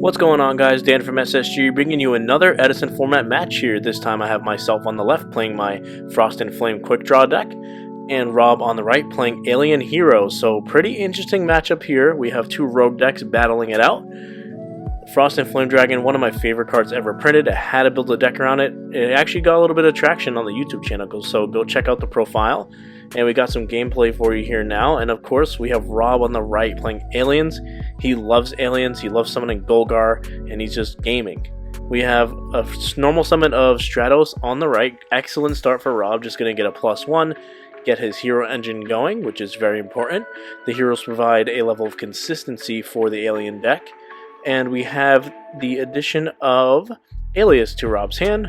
What's going on, guys? Dan from SSG bringing you another Edison format match here. This time I have myself on the left playing my Frost and Flame Quickdraw deck, and Rob on the right playing Alien Hero. So pretty interesting matchup here. We have two rogue decks battling it out. Frost and Flame Dragon, one of my favorite cards ever printed. I had to build a deck around it. It actually got a little bit of traction on the YouTube channel, so go check out the profile. And we got some gameplay for you here now. And of course, we have Rob on the right playing aliens. He loves aliens. He loves summoning Golgar, and he's just gaming. We have a normal summon of Stratos on the right. Excellent start for Rob. Just going to get a +1, get his hero engine going, which is very important. The heroes provide a level of consistency for the alien deck. And we have the addition of Alias to Rob's hand.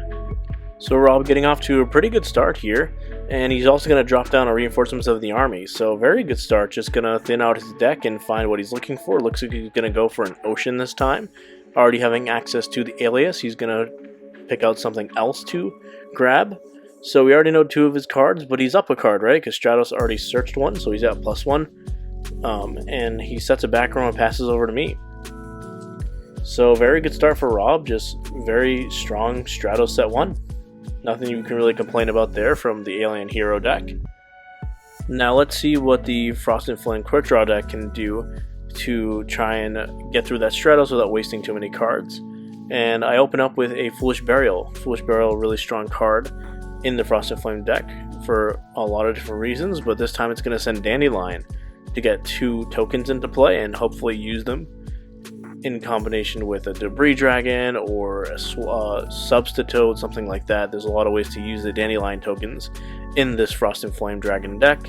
So Rob getting off to a pretty good start here. And he's also going to drop down a reinforcements of the army. So very good start. Just going to thin out his deck and find what he's looking for. Looks like he's going to go for an ocean this time. Already having access to the alias, he's going to pick out something else to grab. So we already know two of his cards, but he's up a card, right? Because Stratos already searched one, so he's at +1. And he sets a back row and passes over to me. So very good start for Rob. Just very strong Stratos set 1. Nothing you can really complain about there from the Alien Hero deck. Now let's see what the Frost and Flame Quickdraw deck can do to try and get through that Stratos without wasting too many cards. And I open up with a Foolish Burial. Foolish Burial, really strong card in the Frost and Flame deck for a lot of different reasons, but this time it's going to send Dandelion to get 2 tokens into play and hopefully use them in combination with a Debris Dragon or a Substitute, something like that. There's a lot of ways to use the Dandelion tokens in this Frost and Flame Dragon deck.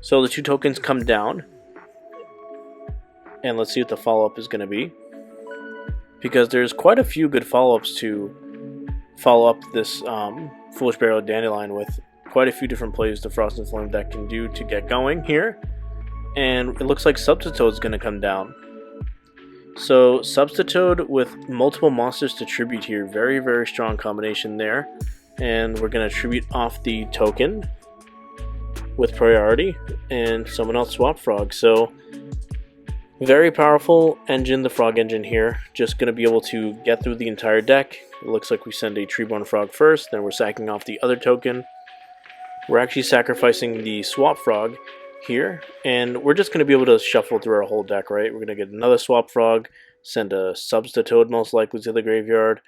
So the 2 tokens come down, and let's see what the follow-up is going to be, because there's quite a few good follow-ups to follow up this Foolish Burial Dandelion with. Quite a few different plays the Frost and Flame deck can do to get going here. And it looks like Substitute is going to come down. So Substitute with multiple monsters to tribute here. Very, very strong combination there. And we're going to tribute off the token with priority. And someone else swap Frog. So very powerful engine, the Frog engine here. Just going to be able to get through the entire deck. It looks like we send a Treeborn Frog first. Then we're sacking off the other token. We're actually sacrificing the Swap Frog here, and we're just going to be able to shuffle through our whole deck, right? We're going to get another Swap Frog, send a Substitute most likely to the graveyard,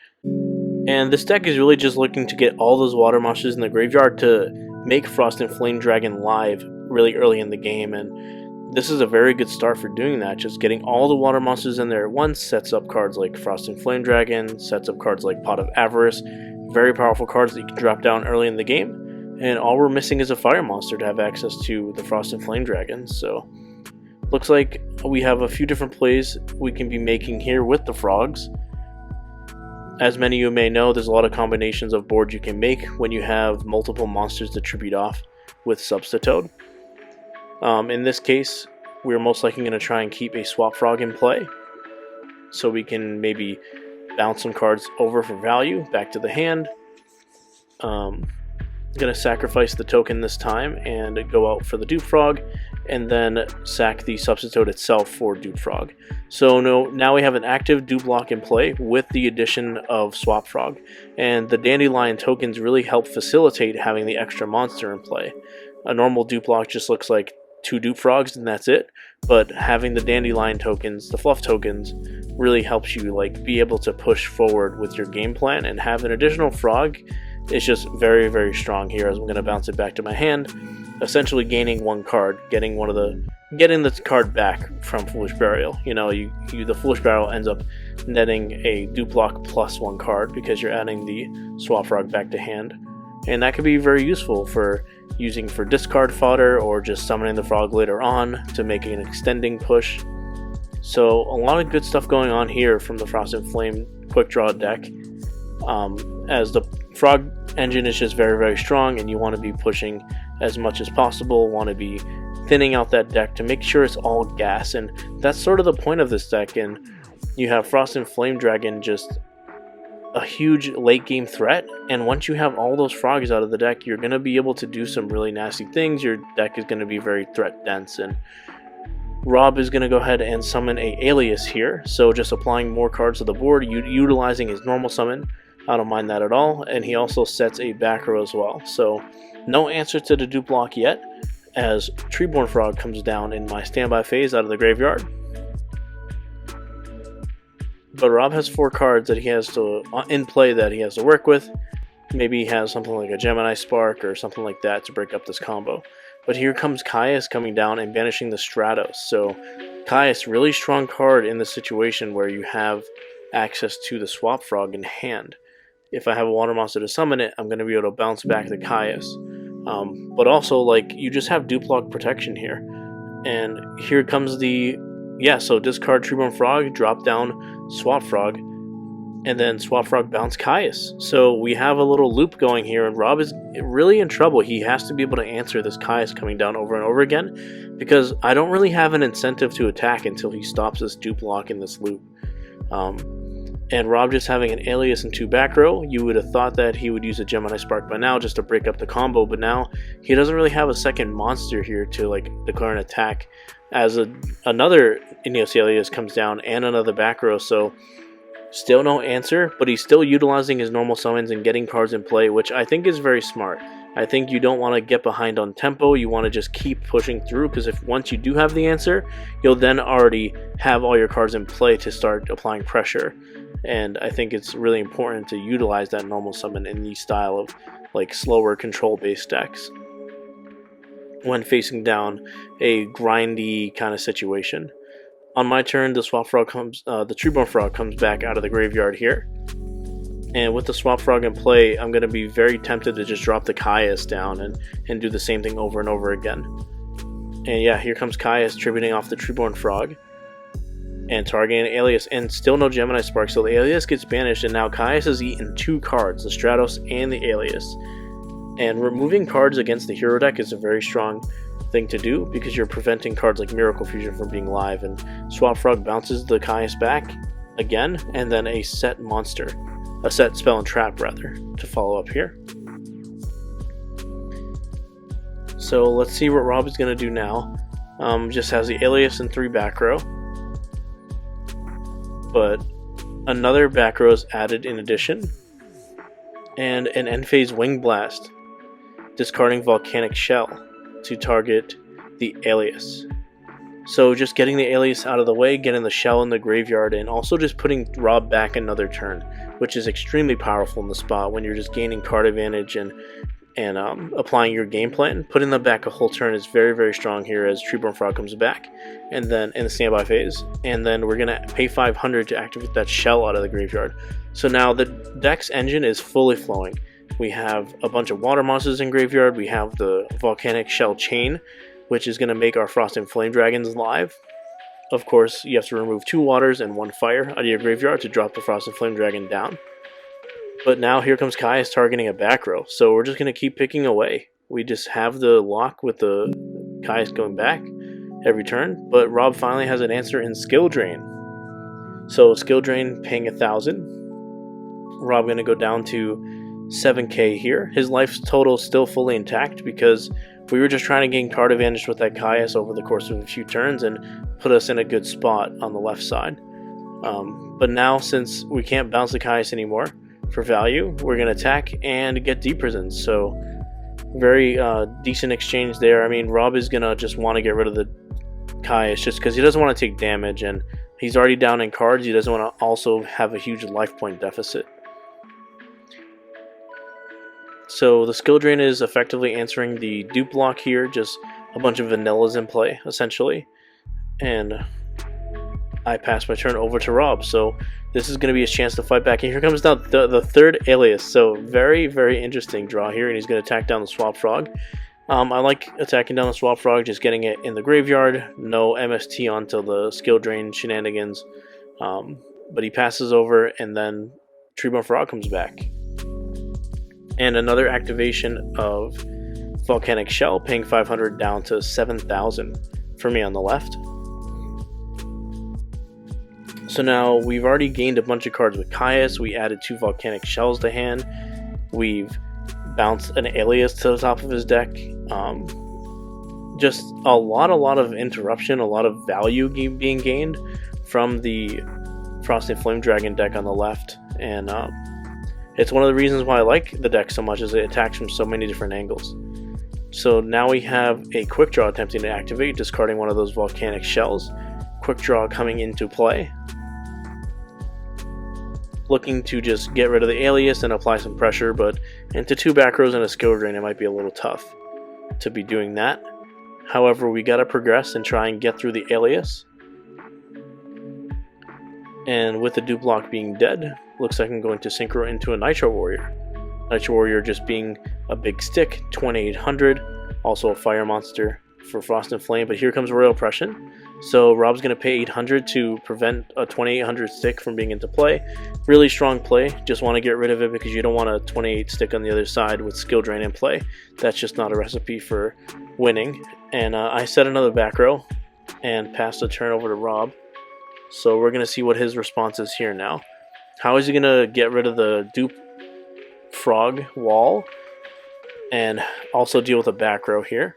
and this deck is really just looking to get all those water monsters in the graveyard to make Frost and Flame Dragon live really early in the game, and this is a very good start for doing that. Just getting all the water monsters in there at once sets up cards like Frost and Flame Dragon, sets up cards like Pot of Avarice, very powerful cards that you can drop down early in the game. And all we're missing is a fire monster to have access to the Frost and Flame Dragon. So looks like we have a few different plays we can be making here with the frogs. As many of you may know, there's a lot of combinations of boards you can make when you have multiple monsters to tribute off with Substitute. In this case, we're most likely going to try and keep a Swap Frog in play, so we can maybe bounce some cards over for value back to the hand. Going to sacrifice the token this time and go out for the Dupe Frog, and then sack the Substitute itself for Dupe Frog. So now we have an active Dupe Lock in play with the addition of Swap Frog, and the Dandelion tokens really help facilitate having the extra monster in play. A normal Dupe Lock just looks like 2 Dupe Frogs and that's it, but having the Dandelion tokens, the fluff tokens, really helps you be able to push forward with your game plan, and have an additional frog. It's just very, very strong here, as I'm going to bounce it back to my hand, essentially gaining 1 card, getting the card back from Foolish Burial. You know, the Foolish Burial ends up netting a Dupe Lock plus 1 card because you're adding the Swap Frog back to hand, and that could be very useful for using for discard fodder or just summoning the frog later on to make an extending push. So a lot of good stuff going on here from the Frost and Flame Quickdraw deck, as the Frog engine is just very, very strong, and you want to be pushing as much as possible, want to be thinning out that deck to make sure it's all gas, and that's sort of the point of this deck. And you have Frost and Flame Dragon, just a huge late game threat, and once you have all those frogs out of the deck, you're going to be able to do some really nasty things. Your deck is going to be very threat dense, and Rob is going to go ahead and summon a alias here, so just applying more cards to the board, utilizing his normal summon. I don't mind that at all, and he also sets a back row as well. So no answer to the dupe block yet, as Treeborn Frog comes down in my standby phase out of the graveyard. But Rob has 4 cards that he has to in play that he has to work with. Maybe he has something like a Gemini Spark or something like that to break up this combo. But here comes Caius coming down and banishing the Stratos. So Caius, really strong card in this situation where you have access to the Swap Frog in hand. If I have a water monster to summon it, I'm going to be able to bounce back the Caius. But also, like, you just have dupe block protection here. And here comes the... Yeah, so discard Treeborn Frog, drop down Swap Frog, and then Swap Frog bounce Caius. So we have a little loop going here, and Rob is really in trouble. He has to be able to answer this Caius coming down over and over again, because I don't really have an incentive to attack until he stops this dupe block in this loop. And Rob just having an alias and 2 back row, you would have thought that he would use a Gemini Spark by now just to break up the combo, but now he doesn't really have a second monster here to like declare an attack, as another Ineos alias comes down and another back row. So still no answer, but he's still utilizing his normal summons and getting cards in play, which I think is very smart. I think you don't want to get behind on tempo. You want to just keep pushing through, because if once you do have the answer, you'll then already have all your cards in play to start applying pressure. And I think it's really important to utilize that normal summon in the style of like slower control based decks when facing down a grindy kind of situation. On my turn, the Treeborn Frog comes back out of the graveyard here. And with the Swap Frog in play, I'm going to be very tempted to just drop the Caius down and do the same thing over and over again. And yeah, here comes Caius tributing off the Treeborn Frog and targeting an alias, and still no Gemini Spark, so the alias gets banished, and now Caius has eaten 2 cards, the Stratos and the alias. And removing cards against the hero deck is a very strong thing to do, because you're preventing cards like Miracle Fusion from being live, and Swap Frog bounces the Caius back again, and then a set monster, a set spell and trap rather, to follow up here. So let's see what Rob is going to do now. Just has the alias and 3 back row, but another back row is added in addition, and an end phase Wing Blast, discarding Volcanic Shell to target the alias. So just getting the alias out of the way, getting the shell in the graveyard, and also just putting Rob back another turn, which is extremely powerful in the spot when you're just gaining card advantage and applying your game plan. Putting them back a whole turn is very, very strong here as Treeborn Frog comes back, and then in the standby phase, and then we're gonna pay 500 to activate that shell out of the graveyard. So now the deck's engine is fully flowing. We have a bunch of water monsters in graveyard. We have the Volcanic Shell Chain, which is going to make our Frost and Flame Dragons live. Of course, you have to remove 2 waters and 1 fire out of your graveyard to drop the Frost and Flame Dragon down. But now here comes Caius targeting a back row, so we're just going to keep picking away. We just have the lock with the Caius going back every turn, but Rob finally has an answer in Skill Drain. So Skill Drain paying 1,000. Rob going to go down to 7k here. His life total is still fully intact, because we were just trying to gain card advantage with that Caius over the course of a few turns and put us in a good spot on the left side. But now, since we can't bounce the Caius anymore for value, we're going to attack and get Deep Prisons. So very decent exchange there. I mean, Rob is going to just want to get rid of the Caius just because he doesn't want to take damage, and he's already down in cards. He doesn't want to also have a huge life point deficit. So the Skill Drain is effectively answering the dupe block here, just a bunch of vanillas in play, essentially. And I pass my turn over to Rob, so this is going to be his chance to fight back. And here comes now the third alias, so very, very interesting draw here, and he's going to attack down the Swap Frog. I like attacking down the Swap Frog, just getting it in the graveyard, no MST onto the Skill Drain shenanigans. But he passes over, and then Treeborn Frog comes back. And another activation of Volcanic Shell, paying 500 down to 7,000 for me on the left. So now we've already gained a bunch of cards with Caius. We added 2 Volcanic Shells to hand. We've bounced an alias to the top of his deck. just a lot of interruption, a lot of value being gained from the Frost and Flame Dragon deck on the left, and it's one of the reasons why I like the deck so much, is it attacks from so many different angles. So now we have a Quickdraw attempting to activate, discarding one of those volcanic shells. Quickdraw coming into play, looking to just get rid of the alias and apply some pressure, but into 2 back rows and a skill drain, it might be a little tough to be doing that. However, we gotta progress and try and get through the alias. And with the dupe block being dead, looks like I'm going to synchro into a Nitro Warrior. Nitro Warrior just being a big stick, 2800, also a fire monster for Frost and Flame, but here comes Royal Oppression. So Rob's going to pay 800 to prevent a 2800 stick from being into play. Really strong play, just want to get rid of it because you don't want a 28 stick on the other side with skill drain in play. That's just not a recipe for winning. And I set another back row and passed the turn over to Rob. So we're going to see what his response is here now. How is he going to get rid of the dupe frog wall and also deal with a back row here?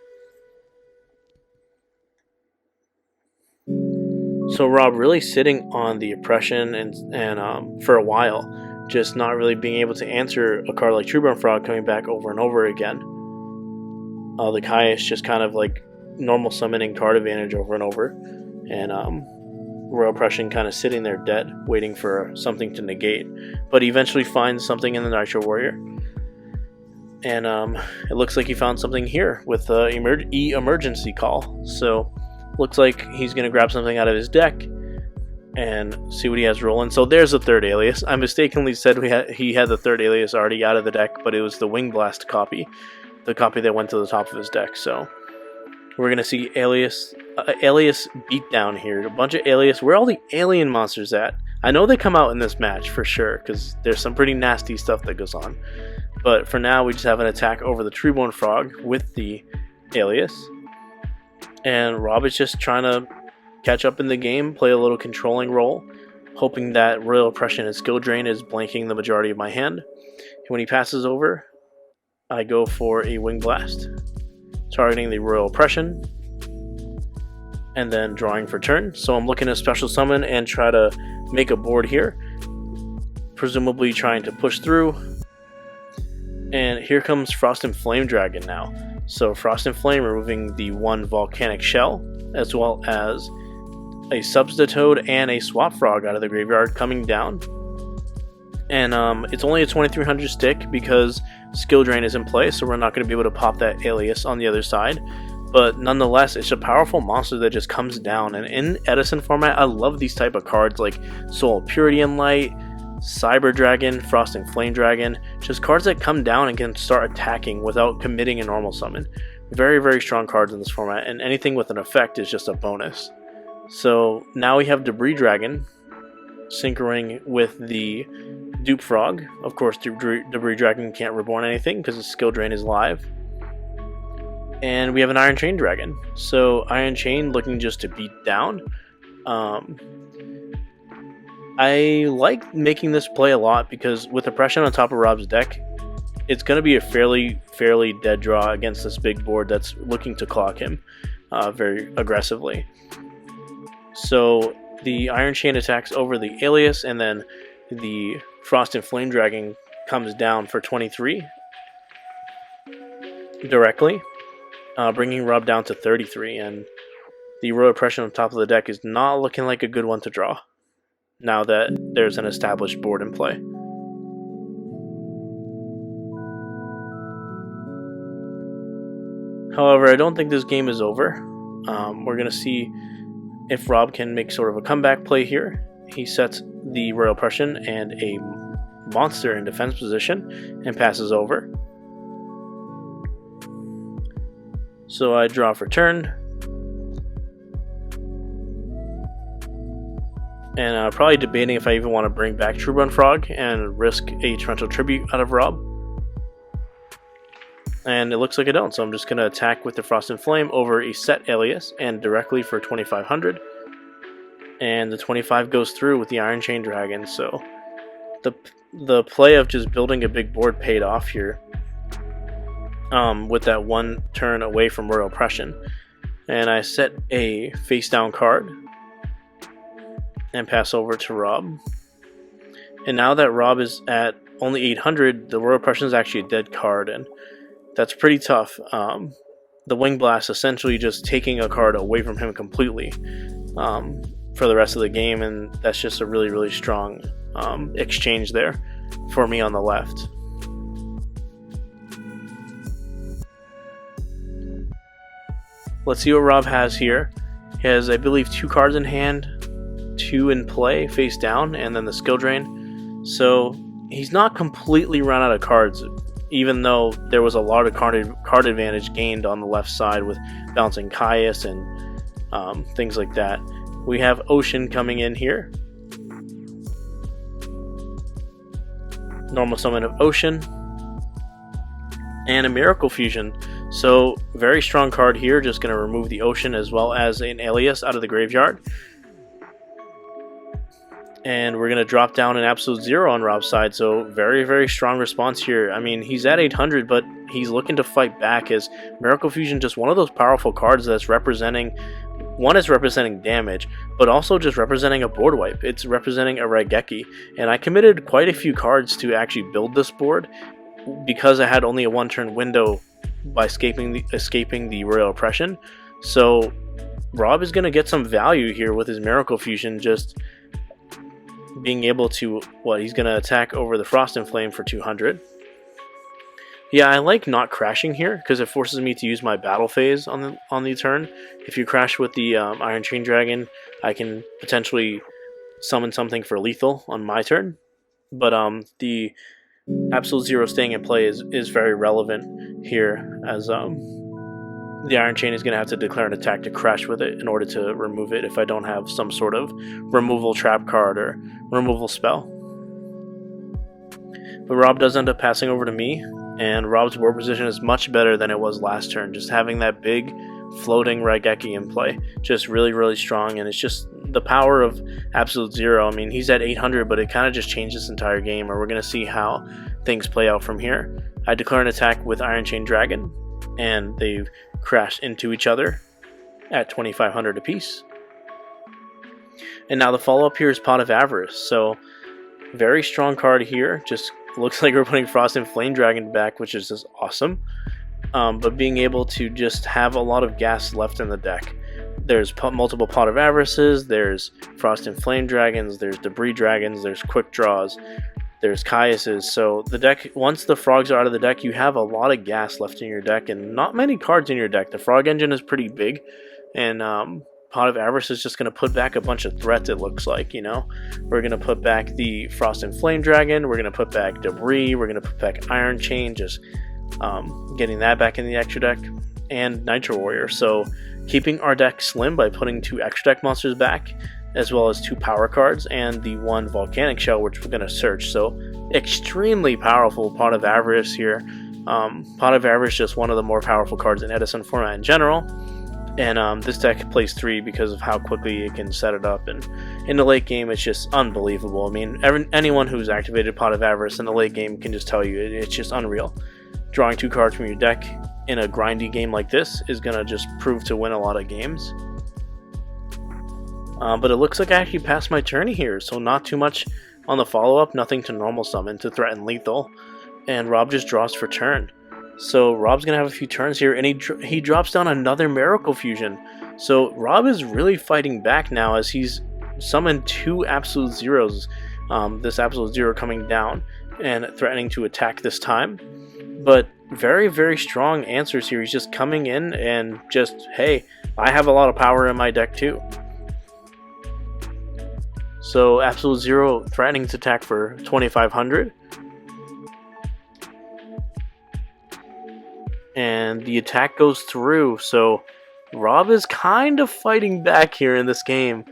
So Rob really sitting on the oppression and for a while, just not really being able to answer a card like Trueborn Frog coming back over and over again. The Kaius just kind of like normal summoning card advantage over and over, and Royal Oppression kind of sitting there dead, waiting for something to negate. But he eventually finds something in the Nitro Warrior, and it looks like he found something here with emergency call. So looks like he's going to grab something out of his deck and see what he has rolling. So there's the third alias. I mistakenly said he had the third alias already out of the deck, but it was the Wing Blast copy, the copy that went to the top of his deck. So we're going to see alias beatdown here. A bunch of alias. Where are all the alien monsters at? I know they come out in this match for sure, because there's some pretty nasty stuff that goes on. But for now, we just have an attack over the Treeborn Frog with the alias. And Rob is just trying to catch up in the game, play a little controlling role, hoping that Royal Oppression and Skill Drain is blanking the majority of my hand. When he passes over, I go for a Wing Blast, targeting the Royal Oppression, and then drawing for turn. So I'm looking to special summon and try to make a board here, presumably trying to push through. And here comes Frost and Flame Dragon now. So Frost and Flame removing the 1 volcanic shell, as well as a Substitoad and a Swap Frog out of the graveyard coming down. And it's only a 2300 stick because Skill Drain is in play, so we're not going to be able to pop that alias on the other side. But nonetheless, it's a powerful monster that just comes down. And in Edison format, I love these type of cards like Soul of Purity and Light, Cyber Dragon, Frost and Flame Dragon, just cards that come down and can start attacking without committing a normal summon. Very, very strong cards in this format, and anything with an effect is just a bonus. So now we have Debris Dragon synchroning with the Dupe Frog. Of course, Debris Dragon can't reborn anything because its Skill Drain is live. And we have an Iron Chain Dragon. So Iron Chain looking just to beat down. I like making this play a lot because with Oppression on top of Rob's deck, it's going to be a fairly dead draw against this big board that's looking to clock him very aggressively. So the Iron Chain attacks over the alias, and then the Frost and Flame Dragon comes down for 23 directly, bringing Rob down to 33, and the Royal Oppression on top of the deck is not looking like a good one to draw now that there's an established board in play. However, I don't think this game is over. We're going to see if Rob can make sort of a comeback play here. He sets the Royal Oppression and a monster in defense position and passes over. So I draw for turn. And probably debating if I even want to bring back Trueborn Frog and risk a Torrential Tribute out of Rob. And it looks like I don't, so I'm just going to attack with the Frost and Flame over a set alias and directly for 2500. And the 25 goes through with the Iron Chain Dragon, so the play of just building a big board paid off here with that one turn away from Royal Oppression. And I set a face down card and pass over to Rob. And now that Rob is at only 800, the Royal Oppression is actually a dead card, and that's pretty tough. The Wing Blast essentially just taking a card away from him completely for the rest of the game, and that's just a really, really strong exchange there for me on the left. Let's see what Rob has here. He has, I believe, 2 cards in hand, 2 in play, face down, and then the skill drain. So he's not completely run out of cards, even though there was a lot of card advantage gained on the left side with bouncing Caius and things like that. We have Ocean coming in here. Normal summon of Ocean. And a Miracle Fusion. So, very strong card here. Just going to remove the Ocean as well as an Alias out of the graveyard. And we're going to drop down an Absolute Zero on Rob's side. So, very, very strong response here. I mean, he's at 800, but he's looking to fight back as Miracle Fusion, just one of those powerful cards that's representing... One is representing damage, but also just representing a board wipe. It's representing a Raigeki. And I committed quite a few cards to actually build this board because I had only a 1-turn window by escaping the Royal Oppression. So Rob is going to get some value here with his Miracle Fusion, just being able to, he's going to attack over the Frost and Flame for 200. Yeah, I like not crashing here because it forces me to use my battle phase on the turn. If you crash with the Iron Chain Dragon, I can potentially summon something for lethal on my turn. But the Absolute Zero staying in play is very relevant here, as the Iron Chain is going to have to declare an attack to crash with it in order to remove it if I don't have some sort of removal trap card or removal spell. But Rob does end up passing over to me. And Rob's board position is much better than it was last turn. Just having that big floating Raigeki in play. Just really, really strong. And it's just the power of Absolute Zero. I mean, he's at 800, but it kind of just changed this entire game. And we're going to see how things play out from here. I declare an attack with Iron Chain Dragon. And they crash into each other at 2,500 apiece. And now the follow-up here is Pot of Avarice. So, very strong card here. Just looks like we're putting Frost and Flame Dragon back, which is just awesome. But being able to just have a lot of gas left in the deck. There's multiple Pot of Avarices, there's Frost and Flame Dragons, there's Debris Dragons, there's Quickdraws, there's Caiuses. So the deck, once the frogs are out of the deck, you have a lot of gas left in your deck and not many cards in your deck. The Frog Engine is pretty big, and Pot of Avarice is just going to put back a bunch of threats, it looks like, you know. We're going to put back the Frost and Flame Dragon, we're going to put back Debris, we're going to put back Iron Chain, just getting that back in the extra deck, and Nitro Warrior. So keeping our deck slim by putting 2 extra deck monsters back, as well as 2 power cards, and the 1 Volcanic Shell, which we're going to search. So extremely powerful Pot of Avarice here. Pot of Avarice is just one of the more powerful cards in Edison format in general. And this deck plays 3 because of how quickly it can set it up. And in the late game, it's just unbelievable. I mean, anyone who's activated Pot of Avarice in the late game can just tell you it's just unreal. Drawing 2 cards from your deck in a grindy game like this is going to just prove to win a lot of games. But it looks like I actually passed my turn here, so not too much on the follow-up, nothing to normal summon to threaten lethal. And Rob just draws for turn. So Rob's going to have a few turns here, and he drops down another Miracle Fusion. So Rob is really fighting back now as he's summoned 2 Absolute Zeros. This Absolute Zero coming down and threatening to attack this time. But very, very strong answers here. He's just coming in and just, hey, I have a lot of power in my deck too. So Absolute Zero threatening to attack for 2,500. And the attack goes through, so Rob is kind of fighting back here in this game.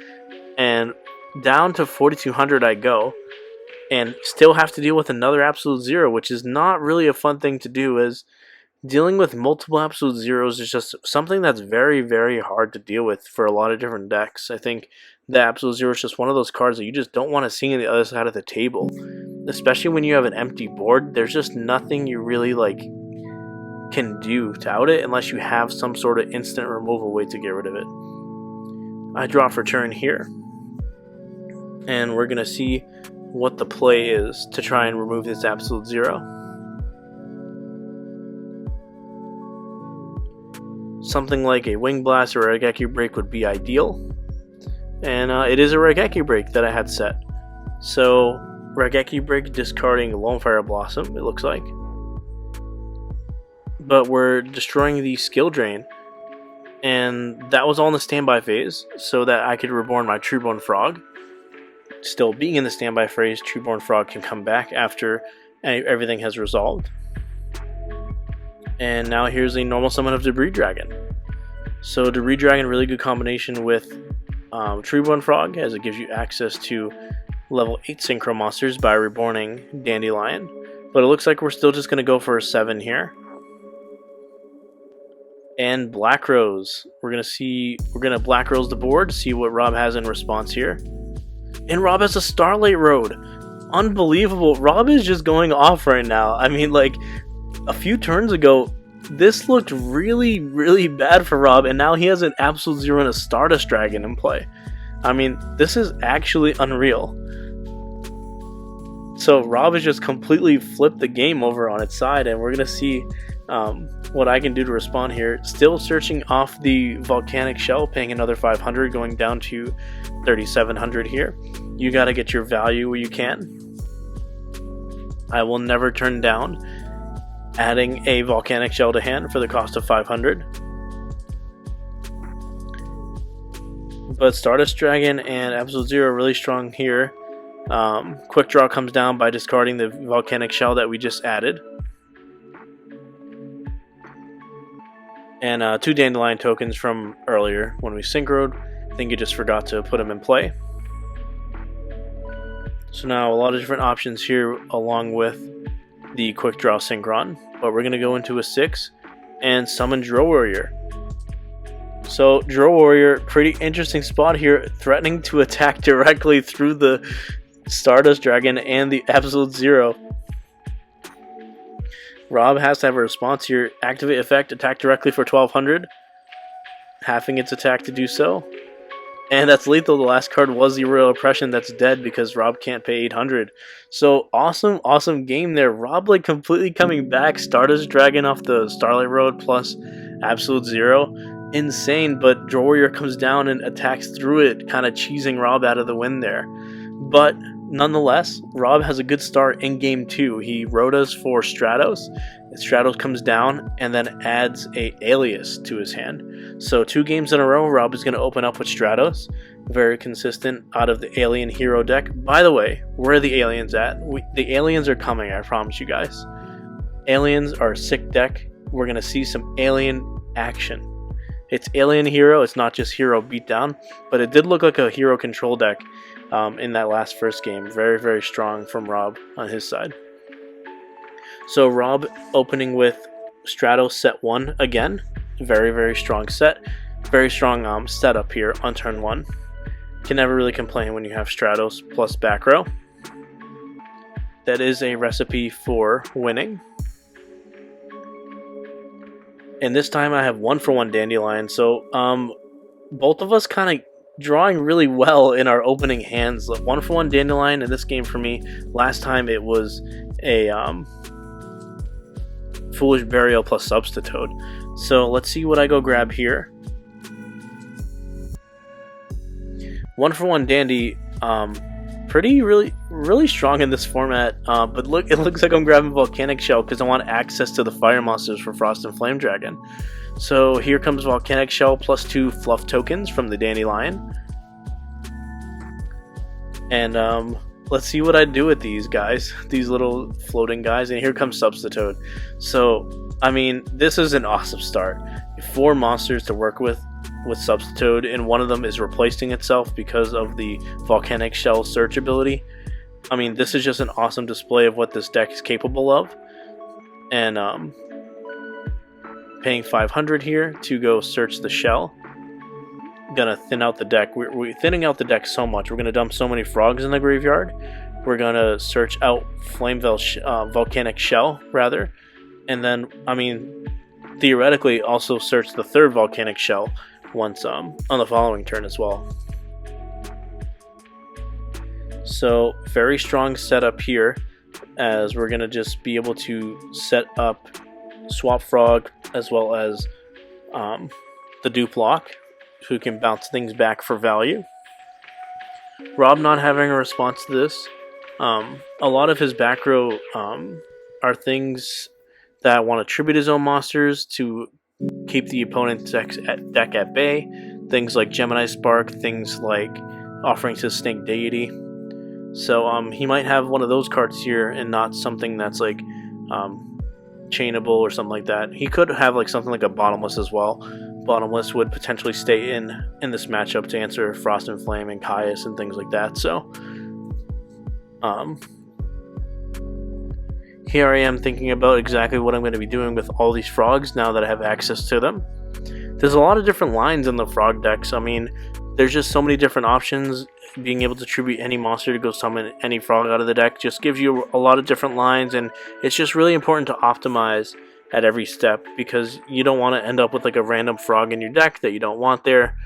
And down to 4,200 I go. And still have to deal with another Absolute Zero, which is not really a fun thing to do, as dealing with multiple Absolute Zeros is just something that's very, very hard to deal with for a lot of different decks. I think the Absolute Zero is just one of those cards that you just don't want to see on the other side of the table. Especially when you have an empty board, there's just nothing you really can do to out it unless you have some sort of instant removal way to get rid of it. I draw for turn here, and we're going to see what the play is to try and remove this absolute zero. Something like a Wing Blast or a Raigeki Break would be ideal, and it is a Raigeki Break that I had set. So Raigeki Break discarding Lone Fire Blossom, it looks like. But we're destroying the skill drain, and that was all in the standby phase so that I could reborn my Treeborn Frog. Still being in the standby phase, Treeborn Frog can come back after everything has resolved. And now here's a normal summon of Debris Dragon. So Debris Dragon, really good combination with Treeborn Frog, as it gives you access to level 8 Synchro monsters by reborning Dandelion. But it looks like we're still just going to go for a 7 here. And Black Rose. We're gonna Black Rose the board, see what Rob has in response here. And Rob has a Starlight Road. Unbelievable. Rob is just going off right now. I mean, like, a few turns ago, this looked really, really bad for Rob, and now he has an Absolute Zero and a Stardust Dragon in play. I mean, this is actually unreal. So Rob has just completely flipped the game over on its side, and we're gonna see what I can do to respond here. Still searching off the Volcanic Shell, paying another 500, going down to 3,700 here. You gotta get your value where you can. I will never turn down adding a Volcanic Shell to hand for the cost of 500. But Stardust Dragon and Absolute Zero really strong here. Quickdraw comes down by discarding the Volcanic Shell that we just added. And 2 Dandelion tokens from earlier when we synchroed. I think you just forgot to put them in play. So now a lot of different options here along with the Quickdraw Synchron. But we're going to go into a 6 and summon Drill Warrior. So Drill Warrior, pretty interesting spot here, threatening to attack directly through the Stardust Dragon and the Absolute Zero. Rob has to have a response here. Activate effect, attack directly for 1,200. Halving its attack to do so. And that's lethal. The last card was the Royal Oppression. That's dead because Rob can't pay 800. So awesome, awesome game there. Rob like completely coming back. Stardust Dragon off the Starlight Road plus Absolute Zero. Insane, but Drill Warrior comes down and attacks through it, kind of cheesing Rob out of the win there. But nonetheless, Rob has a good start in game 2. He Rotas for Stratos. Stratos comes down and then adds a Alias to his hand. So 2 games in a row, Rob is going to open up with Stratos. Very consistent out of the Alien Hero deck. By the way, where are the aliens at? The aliens are coming, I promise you guys. Aliens are a sick deck. We're going to see some alien action. It's Alien Hero, it's not just Hero Beatdown, but it did look like a Hero control deck in that last first game. Very, very strong from Rob on his side. So Rob opening with Stratos set 1 again. Very, very strong set. Very strong setup here on turn 1. Can never really complain when you have Stratos plus back row. That is a recipe for winning. And this time I have 1-for-1 Dandelion. So both of us kind of drawing really well in our opening hands. 1-for-1 Dandelion in this game for me. Last time it was a Foolish Burial plus Substitute. So let's see what I go grab here. 1-for-1 Dandy, really strong in this format. But look, it looks like I'm grabbing Volcanic Shell because I want access to the fire monsters for Frost and Flame Dragon. So here comes Volcanic Shell plus 2 fluff tokens from the Dandelion. And let's see what I do with these guys, these little floating guys. And here comes Substitute. So, I mean, this is an awesome start. 4 monsters to work with Substitute, and one of them is replacing itself because of the Volcanic Shell search ability. I mean, this is just an awesome display of what this deck is capable of. And paying 500 here to go search the shell. Gonna thin out the deck. We're thinning out the deck so much. We're gonna dump so many frogs in the graveyard. We're gonna search out Volcanic Shell rather, And then, I mean, theoretically also search the third volcanic shell once on the following turn as well. So very strong setup here, as we're going to just be able to set up Swap Frog as well as the dupe lock, who can bounce things back for value. Rob not having a response to this. A lot of his back row are things that want to tribute his own monsters to keep the opponent's deck at bay. Things like Gemini Spark, things like Offerings to Snake Deity. So he might have one of those cards here and not something that's like chainable or something like that. He could have like something like a Bottomless as well. Bottomless would potentially stay in this matchup to answer Frost and Flame and Caius and things like that. So here I am thinking about exactly what I'm going to be doing with all these frogs now that I have access to them. There's a lot of different lines in the frog decks. I mean, there's just so many different options. Being able to tribute any monster to go summon any frog out of the deck just gives you a lot of different lines, and it's just really important to optimize at every step, because you don't want to end up with like a random frog in your deck that you don't want there.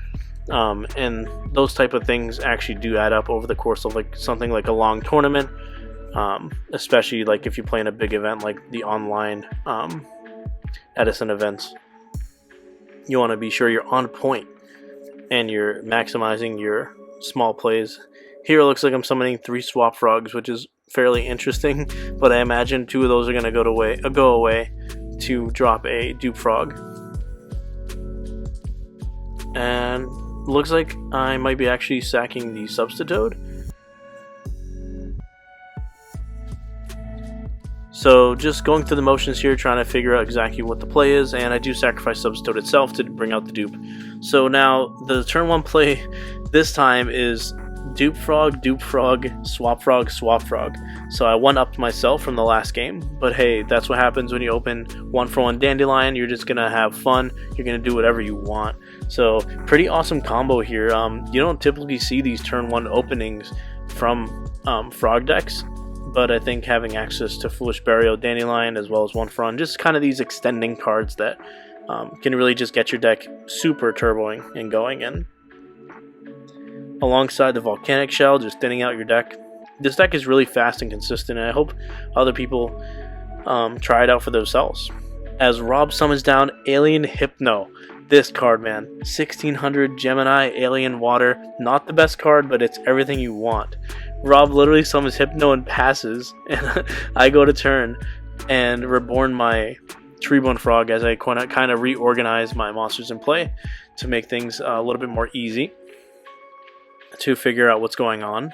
And those type of things actually do add up over the course of like something like a long tournament, especially like if you play in a big event like the online Edison events. You want to be sure you're on point and you're maximizing your small plays. Here it looks like I'm summoning 3 swap frogs, which is fairly interesting, but I imagine 2 of those are going to go away to drop a dupe frog. And looks like I might be actually sacking the Substitute. So just going through the motions here, trying to figure out exactly what the play is, and I do sacrifice Substitute itself to bring out the dupe. So now the turn 1 play this time is dupe frog, swap frog, swap frog. So I 1-upped myself from the last game, but hey, that's what happens when you open 1-for-1 Dandelion. You're just gonna have fun. You're gonna do whatever you want. So pretty awesome combo here. You don't typically see these turn 1 openings from frog decks, but I think having access to Foolish Burial, Dandelion, as well as 1-for-1, just kind of these extending cards that can really just get your deck super turboing and going in. Alongside the Volcanic Shell, just thinning out your deck. This deck is really fast and consistent, and I hope other people try it out for themselves. As Rob summons down Alien Hypno. This card, man. 1600 Gemini Alien Water. Not the best card, but it's everything you want. Rob literally summons Hypno and passes, and I go to turn and reborn my Treebone Frog as I kind of reorganize my monsters in play to make things a little bit more easy to figure out what's going on.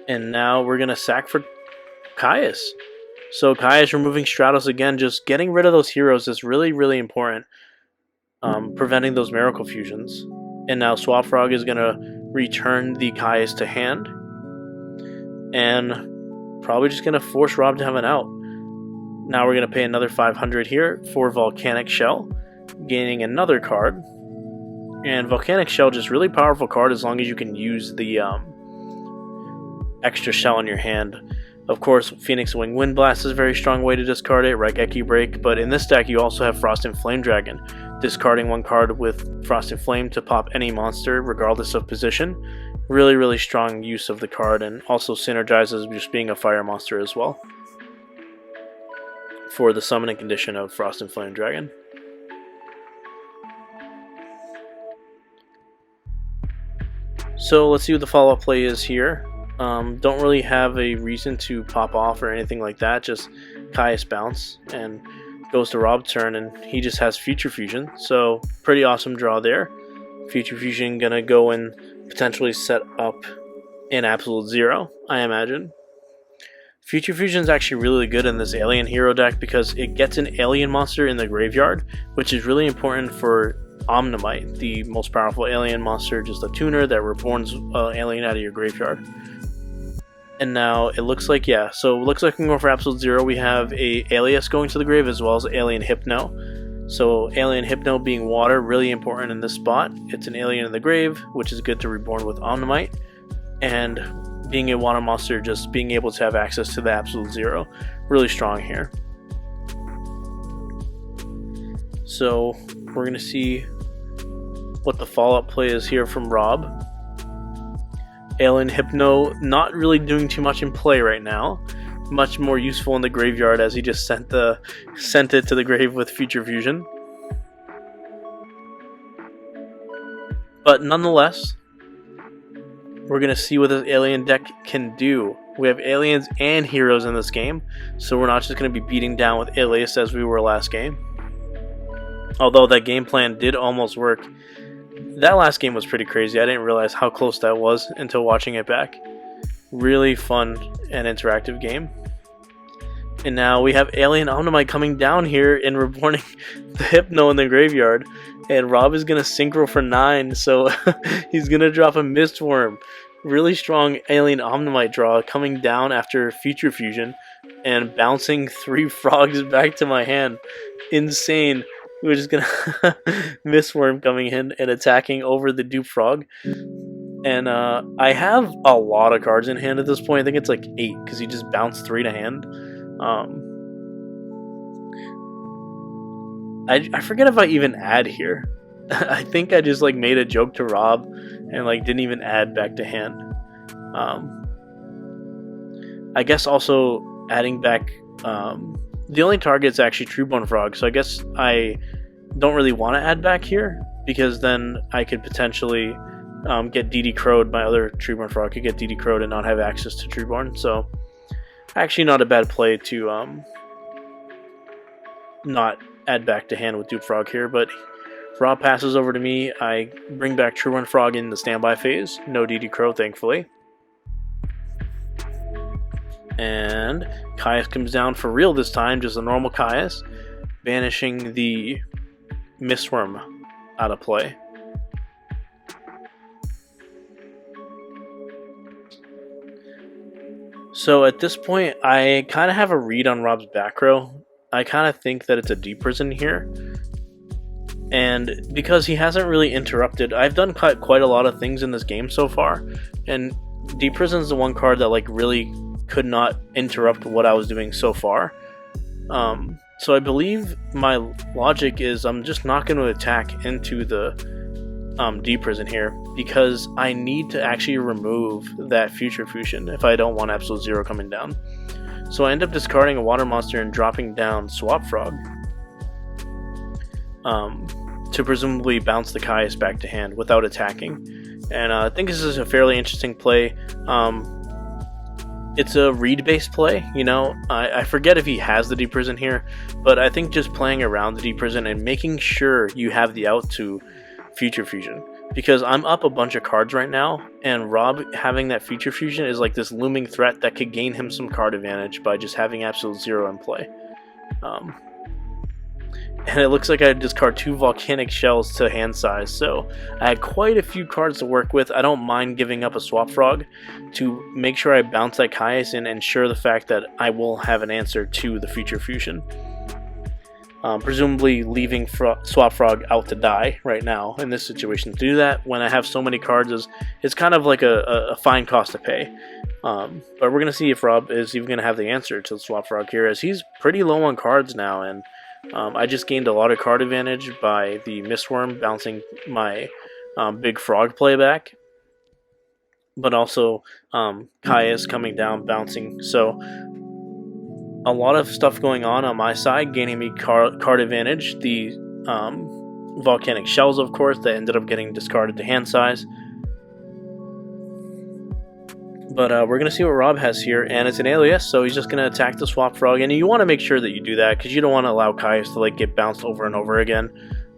And now we're going to sack for Caius. So Caius removing Stratos again, just getting rid of those heroes is really, really important. Preventing those Miracle Fusions. And now Swap Frog is going to return the Caius to hand. And probably just going to force Rob to have an out. Now we're going to pay another 500 here for Volcanic Shell, gaining another card. And Volcanic Shell, just really powerful card as long as you can use the extra shell in your hand. Of course, Phoenix Wing Wind Blast is a very strong way to discard it, Raigeki Break, but in this deck you also have Frost and Flame Dragon, discarding 1 card with Frost and Flame to pop any monster regardless of position. Really, really strong use of the card, and also synergizes just being a fire monster as well for the summoning condition of Frost and Flame Dragon. So let's see what the follow-up play is here. Don't really have a reason to pop off or anything like that, just Caius bounce and goes to Rob's turn, and he just has Future Fusion, so pretty awesome draw there. Future Fusion gonna go and potentially set up an Absolute Zero, I imagine. Future Fusion is actually really good in this alien hero deck because it gets an alien monster in the graveyard, which is really important for Omnimite, the most powerful alien monster, just a tuner that reborns alien out of your graveyard. And now it looks like, yeah, so it looks like we can go for Absolute Zero. We have a Alias going to the grave as well as Alien Hypno. So Alien Hypno being water, really important in this spot. It's an alien in the grave, which is good to reborn with Omnimite. And being a water monster, just being able to have access to the absolute zero, really strong here. So we're going to see what the follow-up play is here from Rob. Alien Hypno not really doing too much in play right now. Much more useful in the graveyard, as he just sent it to the grave with Future Fusion. But nonetheless, we're going to see what this alien deck can do. We have aliens and heroes in this game, so we're not just going to be beating down with Alias as we were last game. Although that game plan did almost work. That last game was pretty crazy. I didn't realize how close that was until watching it back. Really fun and interactive game. And now we have Alien Omnimite coming down here and reborning the Hypno in the graveyard. And Rob is going to synchro for 9, so he's going to drop a Mistworm. Really strong Alien Omnimite draw coming down after Future Fusion and bouncing 3 frogs back to my hand. Insane. We're just going to Mistworm coming in and attacking over the dupe frog. And I have a lot of cards in hand at this point. I think it's like 8 because he just bounced 3 to hand. I forget if I even add here. I think I just like made a joke to Rob and like didn't even add back to hand. I guess also adding back the only target is actually Trueborn Frog, so I guess I don't really want to add back here because then I could potentially get DD Crowed. My other Trueborn Frog could get DD Crowed and not have access to Trueborn, so actually not a bad play to not add back to hand with Dupe Frog here, but Rob passes over to me. I bring back Trueborn Frog in the standby phase. No DD Crow, thankfully. And Caius comes down for real this time, just a normal Caius, banishing the Mistworm out of play. So at this point, I kind of have a read on Rob's back row. I kind of think that it's a Deep Prison here. And because he hasn't really interrupted, I've done quite a lot of things in this game so far. And Deep Prison is the one card that like really could not interrupt what I was doing so far. So I believe my logic is I'm just not going to attack into the Deep Prison here because I need to actually remove that Future Fusion if I don't want Absolute Zero coming down. So I end up discarding a water monster and dropping down Swap Frog to presumably bounce the Caius back to hand without attacking. And I think this is a fairly interesting play. It's a read-based play, you know. I forget if he has the Deep Prison here, but I think just playing around the Deep Prison and making sure you have the out to Future Fusion. Because I'm up a bunch of cards right now, and Rob having that Future Fusion is like this looming threat that could gain him some card advantage by just having Absolute Zero in play. And it looks like I discard 2 Volcanic Shells to hand size, so I had quite a few cards to work with. I don't mind giving up a Swap Frog to make sure I bounce that Caius and ensure the fact that I will have an answer to the Future Fusion. Presumably leaving Swap Frog out to die right now in this situation. To do that when I have so many cards is kind of like a fine cost to pay. But we're going to see if Rob is even going to have the answer to the Swap Frog here, as he's pretty low on cards now, and I just gained a lot of card advantage by the Mistworm bouncing my big frog playback, but also Caius coming down bouncing. So a lot of stuff going on my side, gaining me card advantage. The Volcanic Shells, of course, that ended up getting discarded to hand size. But we're going to see what Rob has here, and it's an Alias, so he's just going to attack the Swap Frog, and you want to make sure that you do that, because you don't want to allow Caius to like get bounced over and over again.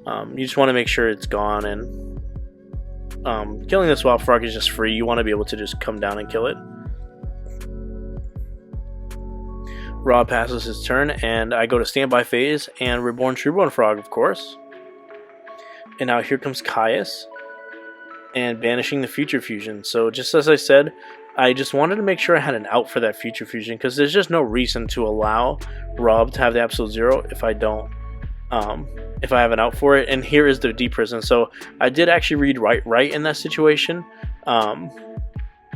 You just want to make sure it's gone, and killing the Swap Frog is just free. You want to be able to just come down and kill it. Rob passes his turn, and I go to standby phase, and Reborn Trueborn Frog, of course. And now here comes Caius, and banishing the Future Fusion. So just as I said, I just wanted to make sure I had an out for that Future Fusion, because there's just no reason to allow Rob to have the Absolute Zero if I don't, if I have an out for it. And here is the Deep Prison. So I did actually read right in that situation.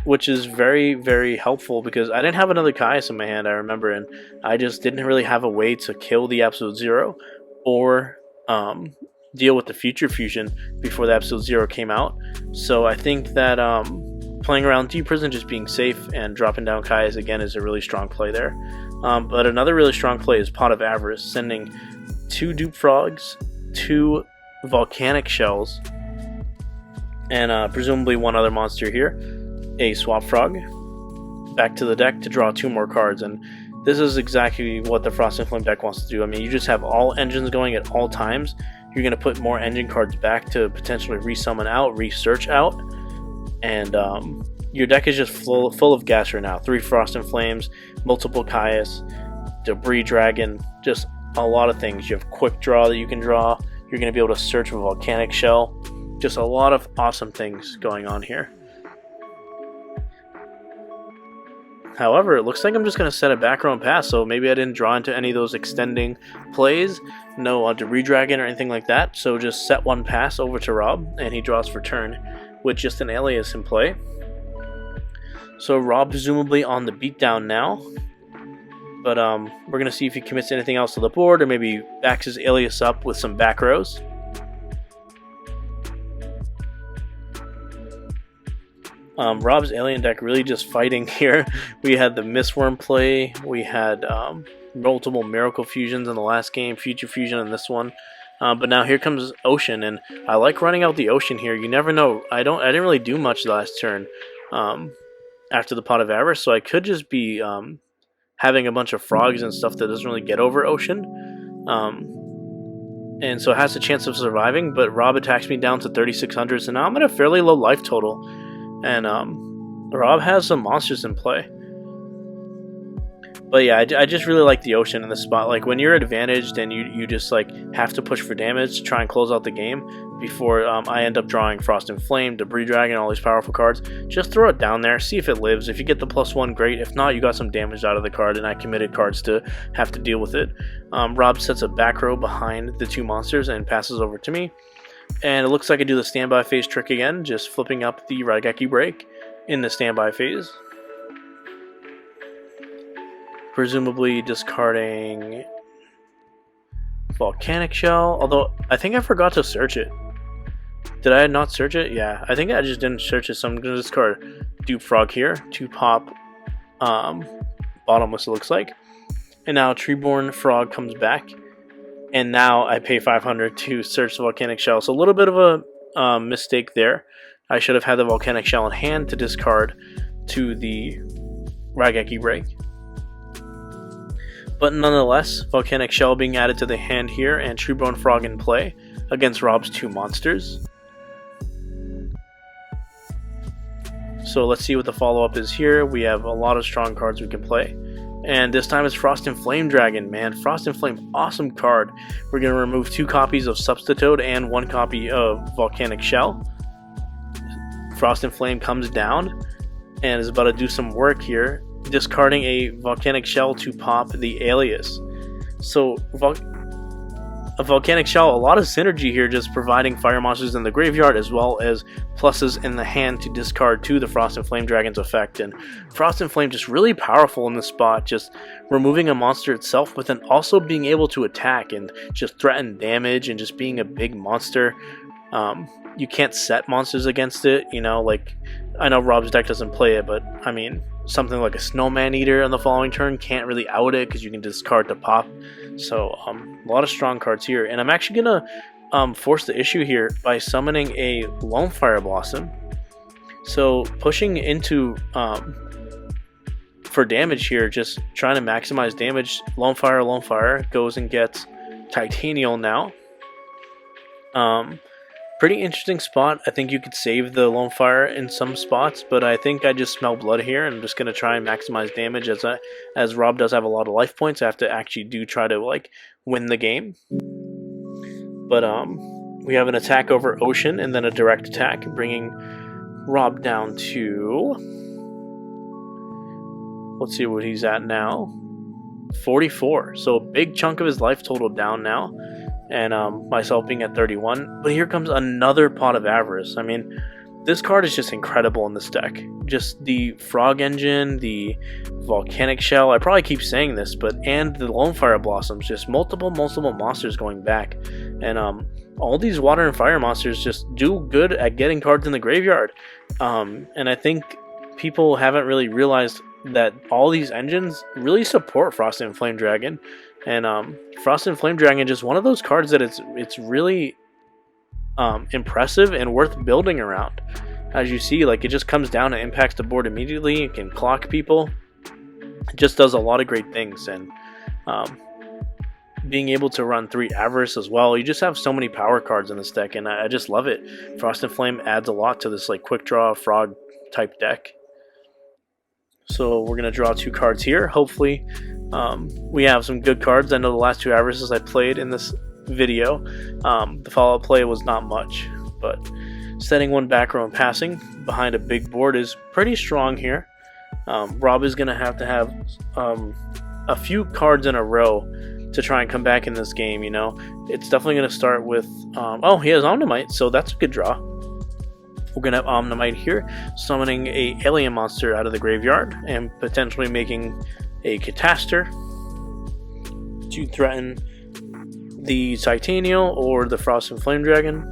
which is very, very helpful because I didn't have another Caius in my hand, I remember, and I just didn't really have a way to kill the Absolute Zero or deal with the Future Fusion before the Absolute Zero came out. So I think that playing around Deep Prison, just being safe and dropping down Caius again is a really strong play there. But another really strong play is Pot of Avarice, sending 2 Dupe Frogs, 2 Volcanic Shells, and presumably 1 other monster here, a Swap Frog, back to the deck to draw 2 more cards. And this is exactly what the Frost and Flame deck wants to do. I mean, you just have all engines going at all times. You're going to put more engine cards back to potentially resummon out, research out, and your deck is just full of gas right now. 3 Frost and Flames, multiple Caius, Debris Dragon, just a lot of things. You have Quickdraw that you can draw. You're going to be able to search for Volcanic Shell. Just a lot of awesome things going on here. However, it looks like I'm just going to set a back row and pass, so maybe I didn't draw into any of those extending plays. No Debris Dragon or anything like that, so just set 1 pass over to Rob, and he draws for turn with just an Alias in play. So Rob presumably on the beatdown now, but we're going to see if he commits anything else to the board, or maybe backs his Alias up with some back rows. Rob's alien deck really just fighting here. We had the Mistworm play, we had multiple Miracle Fusions in the last game, Future Fusion in this one, but now here comes Ocean, and I like running out the Ocean here. You never know. I didn't really do much last turn after the Pot of Avarice, so I could just be having a bunch of frogs and stuff that doesn't really get over Ocean, and so it has a chance of surviving. But Rob attacks me down to 3,600, so now I'm at a fairly low life total. And Rob has some monsters in play. But yeah, I just really like the Ocean in this spot. Like, when you're advantaged and you just like have to push for damage to try and close out the game before I end up drawing Frost and Flame, Debris Dragon, all these powerful cards, just throw it down there, see if it lives. If you get the +1, great. If not, you got some damage out of the card, and I committed cards to have to deal with it. Rob sets a back row behind the 2 monsters and passes over to me. And it looks like I do the standby phase trick again, just flipping up the Raigeki Break in the standby phase. Presumably discarding Volcanic Shell, although I think I forgot to search it. Did I not search it? Yeah, I think I just didn't search it, so I'm going to discard Dupe Frog here to pop Bottomless, it looks like. And now Treeborn Frog comes back. And now I pay 500 to search the Volcanic Shell. So a little bit of a mistake there. I should have had the Volcanic Shell in hand to discard to the Raigeki Break. But nonetheless, Volcanic Shell being added to the hand here, and Treeborn Frog in play against Rob's 2 monsters. So let's see what the follow-up is here. We have a lot of strong cards we can play. And this time it's Frost and Flame Dragon, man. Frost and Flame, awesome card. We're going to remove 2 copies of Substitoad and 1 copy of Volcanic Shell. Frost and Flame comes down and is about to do some work here, discarding a Volcanic Shell to pop the Alias. So a Volcanic Shell, a lot of synergy here, just providing fire monsters in the graveyard as well as pluses in the hand to discard to the Frost and Flame Dragon's effect. And Frost and Flame just really powerful in this spot, just removing a monster itself, but then also being able to attack and just threaten damage and just being a big monster. You can't set monsters against it, you know, like, I know Rob's deck doesn't play it, but I mean, something like a Snowman Eater on the following turn can't really out it because you can discard to pop. So a lot of strong cards here, and I'm actually gonna force the issue here by summoning a Lone Fire Blossom. So pushing into for damage here, just trying to maximize damage. Lone Fire goes and gets Titanial now. Pretty interesting spot. I think you could save the Lone Fire in some spots, but I think I just smell blood here, and I'm just going to try and maximize damage as Rob does have a lot of life points. I have to actually try to like win the game. But we have an attack over Ocean and then a direct attack, bringing Rob down to, let's see what he's at now, 44. So a big chunk of his life total down now. And myself being at 31. But here comes another Pot of Avarice. I mean, this card is just incredible in this deck just the frog engine, the volcanic shell, I probably keep saying this, and the lone fire blossoms, just multiple monsters going back. And all these water and fire monsters just do good at getting cards in the graveyard. And I think people haven't really realized that all these engines really support Frost and Flame Dragon. And Frost and Flame Dragon just one of those cards that it's really impressive and worth building around. As you see, like, it just comes down and impacts the board immediately. It can clock people. It just does a lot of great things. And being able to run 3 Avarice as well, you just have so many power cards in this deck, and I just love it. Frost and Flame adds a lot to this like quick draw frog type deck. So we're gonna draw 2 cards here. Hopefully we have some good cards. I know the last 2 Avarices I played in this video, the follow-up play was not much, but setting 1 back row and passing behind a big board is pretty strong here. Rob is gonna have to have a few cards in a row to try and come back in this game. You know, it's definitely going to start with oh, he has Omnimite, so that's a good draw. We're going to have Omnimite here, summoning a alien monster out of the graveyard and potentially making a Catastor to threaten the Titanial or the Frost and Flame Dragon.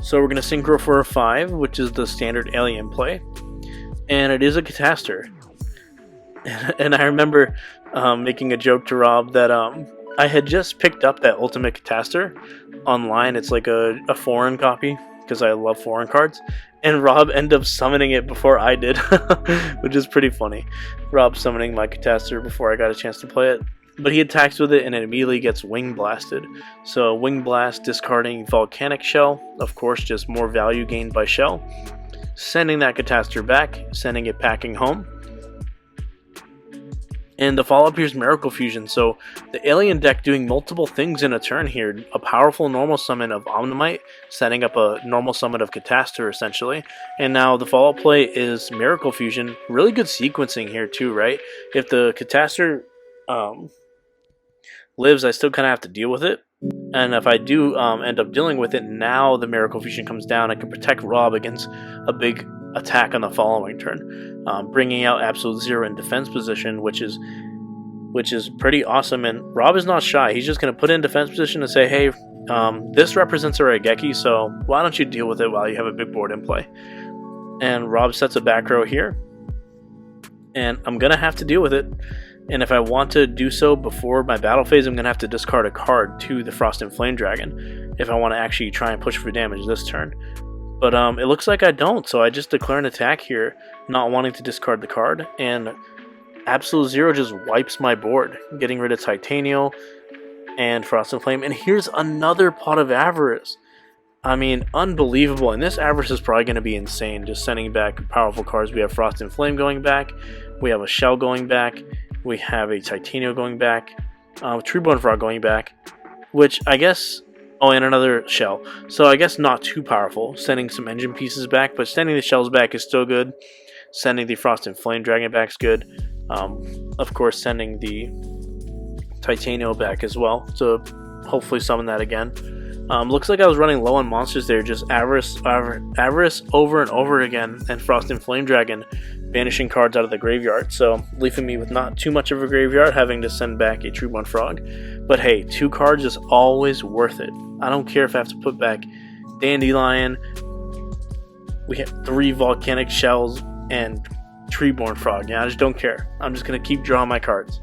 So we're going to synchro for a 5, which is the standard alien play, and it is a Catastor. And I remember making a joke to Rob that I had just picked up that Ultimate Catastor online. It's like a foreign copy because I love foreign cards. And Rob ended up summoning it before I did, which is pretty funny. Rob summoning my Catastor before I got a chance to play it. But he attacks with it and it immediately gets Wing Blasted. So Wing Blast, discarding Volcanic Shell. Of course, just more value gained by Shell. Sending that Catastor back, sending it packing home. And the follow-up here is Miracle Fusion, so the alien deck doing multiple things in a turn here. A powerful normal summon of Omnimite, setting up a normal summon of Catastor, essentially. And now the follow-up play is Miracle Fusion. Really good sequencing here, too, right? If the Catastor lives, I still kind of have to deal with it. And if I do end up dealing with it, now the Miracle Fusion comes down. I can protect Rob against a big attack on the following turn, bringing out Absolute Zero in defense position, which is pretty awesome. And Rob is not shy. He's just going to put in defense position and say, hey, this represents a Raigeki, so why don't you deal with it while you have a big board in play. And Rob sets a back row here, and I'm going to have to deal with it. And if I want to do so before my battle phase, I'm going to have to discard a card to the Frost and Flame Dragon if I want to actually try and push for damage this turn. But it looks like I don't, so I just declare an attack here, not wanting to discard the card, and Absolute Zero just wipes my board, getting rid of Titanial and Frost and Flame. And here's another pot of Avarice. I mean, unbelievable. And this Avarice is probably going to be insane, just sending back powerful cards. We have Frost and Flame going back, we have a Shell going back, we have a Titanial going back, Treeborn Frog going back, which I guess... Oh, and another Shell. So I guess not too powerful. Sending some engine pieces back, but sending the Shells back is still good. Sending the Frost and Flame Dragon back is good. Of course, sending the Titanial back as well to hopefully summon that again. Looks like I was running low on monsters there. Just Avarice over and over again, and Frost and Flame Dragon banishing cards out of the graveyard, so leaving me with not too much of a graveyard, having to send back a Treeborn Frog. But hey, 2 cards is always worth it. I don't care if I have to put back Dandelion, we have 3 Volcanic Shells, and Treeborn Frog. Yeah, I just don't care. I'm just going to keep drawing my cards.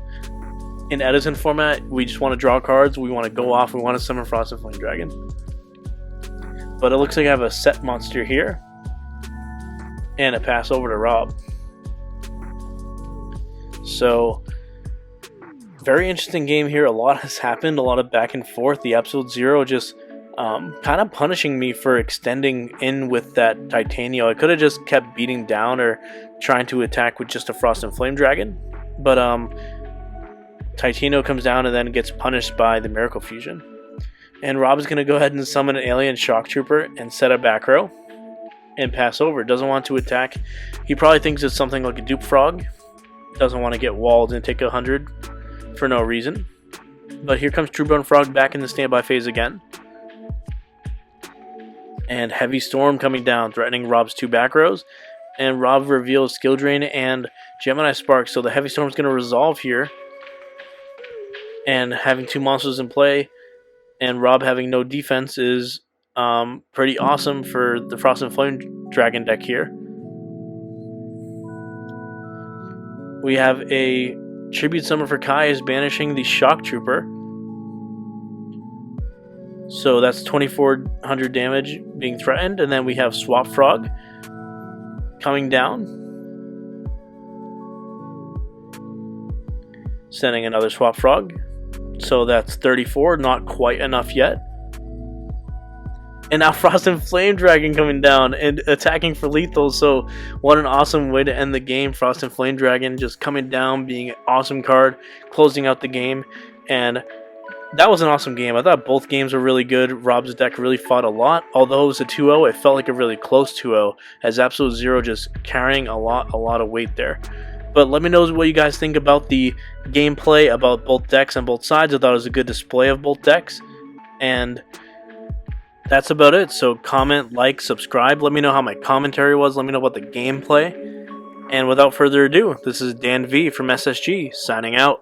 In Edison format, we just want to draw cards, we want to go off, we want to summon Frost and Flame Dragon. But it looks like I have a set monster here, and a pass over to Rob. So, very interesting game here. A lot has happened, a lot of back and forth. The Absolute Zero just kind of punishing me for extending in with that Titanial. I could have just kept beating down or trying to attack with just a Frost and Flame Dragon. But Titanial comes down and then gets punished by the Miracle Fusion. And Rob is going to go ahead and summon an Alien Shock Trooper and set a back row and pass over. Doesn't want to attack. He probably thinks it's something like a Dupe Frog. Doesn't want to get walled and take 100 for no reason. But here comes Treeborn Frog back in the standby phase again. And Heavy Storm coming down, threatening Rob's 2 back rows. And Rob reveals Skill Drain and Gemini Spark. So the Heavy Storm is going to resolve here. And having 2 monsters in play and Rob having no defense is pretty awesome for the Frost and Flame Dragon deck here. We have a Tribute Summon for Kai is banishing the Shock Trooper. So that's 2400 damage being threatened. And then we have Swap Frog coming down. Sending another Swap Frog. So that's 34, not quite enough yet. And now Frost and Flame Dragon coming down and attacking for lethal. So what an awesome way to end the game. Frost and Flame Dragon just coming down, being an awesome card, closing out the game. And that was an awesome game. I thought both games were really good. Rob's deck really fought a lot. Although it was a 2-0, it felt like a really close 2-0, as Absolute Zero just carrying a lot of weight there. But let me know what you guys think about the gameplay, about both decks on both sides. I thought it was a good display of both decks. And that's about it. So comment, like, subscribe. Let me know how my commentary was. Let me know about the gameplay. And without further ado, this is Dan V from SSG signing out.